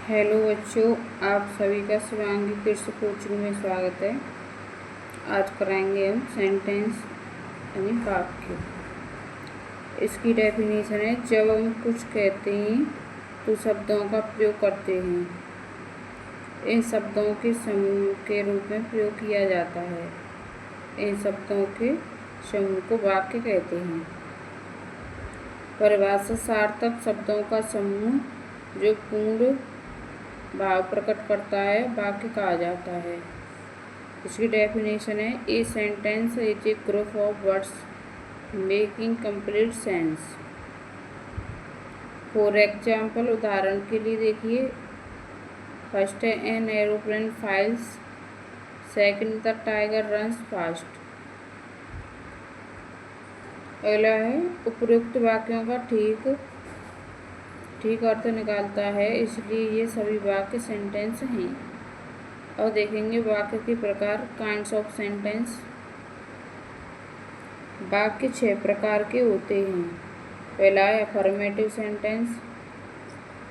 Hello बच्चों, आप सभी का शिवांगी कृषि कोचिंग में स्वागत है। आज कराएंगे हम सेंटेंस यानी वाक्य। इसकी डेफिनेशन है, जब हम कुछ कहते हैं तो शब्दों का प्रयोग करते हैं। इन शब्दों के समूह के रूप में प्रयोग किया जाता है। इन शब्दों के समूह को वाक्य कहते हैं। परिभाषा सार्थक शब्दों का समूह जो पूर्ण भाव प्रकट करता है वाक्य कहा जाता है। इसकी डेफिनेशन है, a sentence is a group of words making complete sense. For example, उदाहरण के लिए देखिए, फर्स्ट है an aeroplane files, second the tiger runs fast. अगला है, उपरोक्त वाक्यों का ठीक अर्थ निकालता है, इसलिए ये सभी वाक्य सेंटेंस हैं। और देखेंगे वाक्य के प्रकार, काइंड्स ऑफ सेंटेंस। वाक्य 6 प्रकार के होते हैं। पहला है अफर्मेटिव सेंटेंस,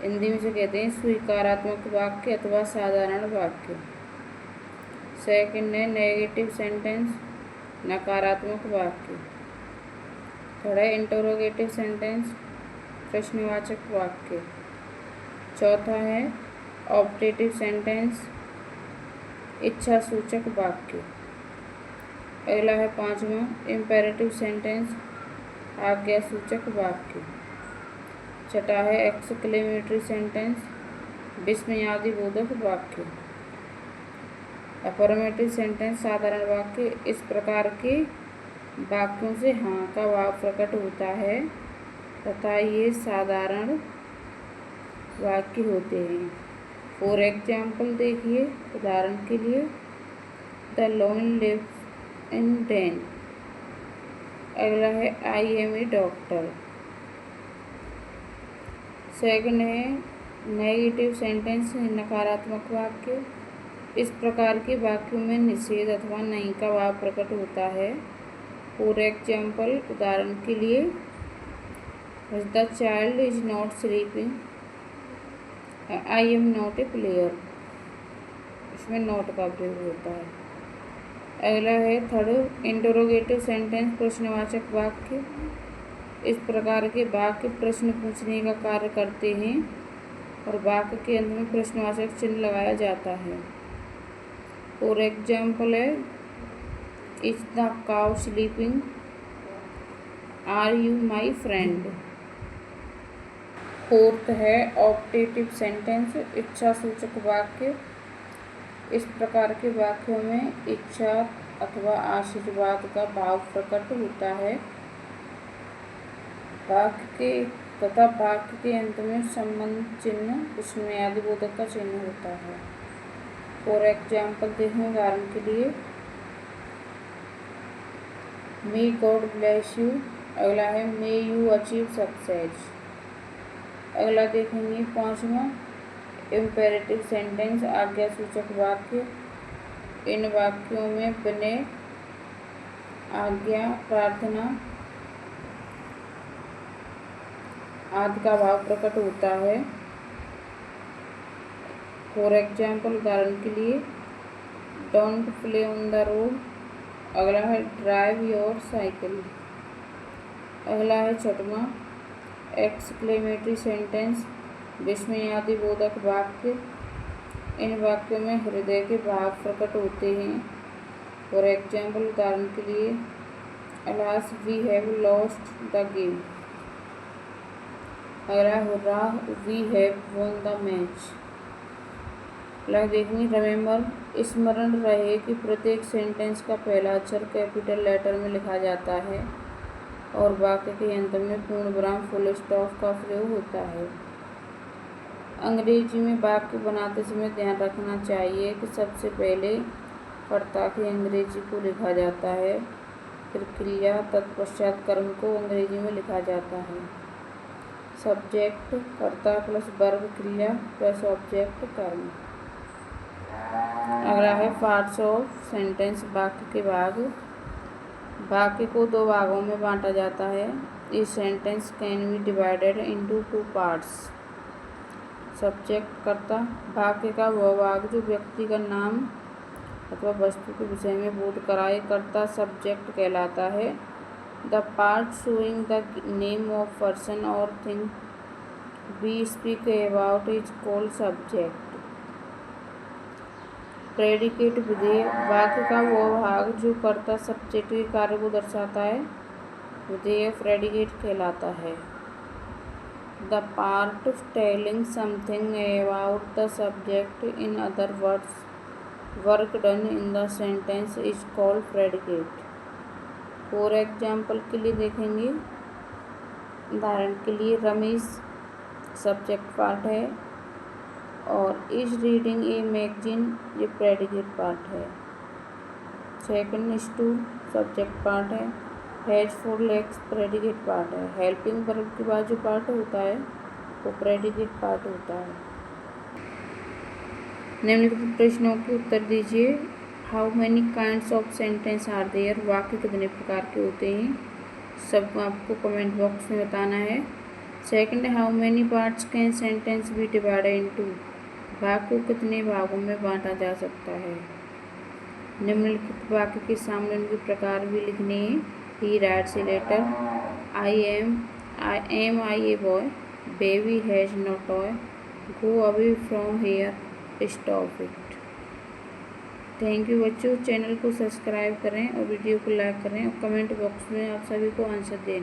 हिंदी में से कहते हैं स्वीकारात्मक वाक्य अथवा साधारण वाक्य। सेकंड है नेगेटिव सेंटेंस, नकारात्मक वाक्य। थर्ड है इंटरोगेटिव सेंटेंस, प्रश्नवाचक वाक्य। चौथा है ऑब्जेक्टिव सेंटेंस, इच्छा सूचक वाक्य। अगला है 5वां इम्पेरेटिव सेंटेंस, आज्ञा सूचक वाक्य। छठा है एक्सक्लेमेटरी सेंटेंस, विस्मयादिबोधक वाक्य। अफर्मेटिव सेंटेंस, साधारण वाक्य। इस प्रकार के वाक्यों से हाँ का भाव प्रकट होता है तथा ये साधारण वाक्य होते हैं। फॉर एग्जाम्पल देखिए, उदाहरण के लिए, the lion lives in den. अगला है I am a doctor. Second है नेगेटिव सेंटेंस, नकारात्मक वाक्य। इस प्रकार के वाक्यों में निषेध अथवा नहीं का भाव प्रकट होता है। फॉर एग्जाम्पल, उदाहरण के लिए, the child is not sleeping, I am not a player. इसमें नॉट का प्रयोग होता है। अगला है थर्ड इंटरोगेटिव सेंटेंस, प्रश्नवाचक वाक्य। इस प्रकार के वाक्य प्रश्न पूछने का कार्य करते हैं और वाक्य के अंत में प्रश्नवाचक चिन्ह लगाया जाता है। फॉर एग्जाम्पल है, is the cow sleeping, are you my friend. Fourth है ऑब्जेक्टिव सेंटेंस, इच्छा सूचक वाक्य। इस प्रकार के वाक्यों में इच्छा अथवा आशीर्वाद का भाव प्रकट होता है। वाक्य के अंत में संबंध चिन्ह, विस्मयादिबोधक का चिन्ह होता है। फॉर एग्जाम्पल देखें, उदाहरण के लिए, मे गॉड ब्लेस यू। अगला है मे यू अचीव सक्सेस। अगला देखेंगे 5वां इम्पेरेटिव सेंटेंस, आज्ञा सूचक वाक्य। इन वाक्यों में विनय, आज्ञा, प्रार्थना आदि का भाव प्रकट होता है। फॉर एग्जाम्पल, उदाहरण के लिए, don't play on the road. अगला है ड्राइव योर साइकिल। अगला है 6वां एक्सक्लेमेटरी सेंटेंस, विस्मयादिबोधक वाक्य। इन वाक्यों में हृदय के भाव प्रकट होते हैं। फॉर एग्जाम्पल, उदाहरण के लिए, alas we have lost the game. अगला hurrah we have won the match. अगला देखेंगे रिमेंबर, स्मरण रहे कि प्रत्येक सेंटेंस का पहला अक्षर कैपिटल लेटर में लिखा जाता है और वाक्य के अंत में पूर्ण विराम फुल स्टॉप का प्रयोग होता है। अंग्रेजी में वाक्य बनाते समय ध्यान रखना चाहिए कि सबसे पहले कर्ता की अंग्रेजी को लिखा जाता है, फिर क्रिया तत्पश्चात कर्म को अंग्रेजी में लिखा जाता है। सब्जेक्ट कर्ता प्लस वर्ब क्रिया प्लस ऑब्जेक्ट कर्म। अगला है पार्ट्स ऑफ सेंटेंस, वाक्य के भाग। वाक्य को 2 भागों में बांटा जाता है। इस sentence can be divided into 2 parts. Subject कर्ता। वाक्य का वह भाग जो व्यक्ति का नाम अथवा वस्तु के विषय में बोध कराए कर्ता सब्जेक्ट कहलाता है। The part showing the name of person और thing we speak about is called subject. Predicate विधेय वाक्य का वह भाग जो कर्ता सब्जेक्ट के कार्य को दर्शाता है विधेय प्रेडिकेट कहलाता है। The part telling something about the subject in other words work done in the sentence is called predicate. For example के लिए देखेंगे, उदाहरण के लिए रमेश सब्जेक्ट पार्ट है और इज रीडिंग ए मैगजीन ये प्रेडिकेट पार्ट है। सेकंड, स्टूल सब्जेक्ट पार्ट है। हैज 4 legs प्रेडिकेट पार्ट है। हेल्पिंग वर्ब के बाद जो पार्ट होता है वो प्रेडिकेट पार्ट होता है। निम्नलिखित प्रश्नों के उत्तर दीजिए। How many kinds of sentence are there वाक्य कितने प्रकार के होते हैं, सब आपको कमेंट बॉक्स में बताना है। Second, how many parts can sentence be divided into वाक्य को कितने भागों में बांटा जा सकता है। निम्नलिखित वाक्य के सामने उनके प्रकार भी लिखने हैं। He writes a letter, I am a boy, baby has no toy, go away from here, stop it. Thank you बच्चों। चैनल को सब्सक्राइब करें और वीडियो को लाइक करें और कमेंट बॉक्स में आप सभी को आंसर दें।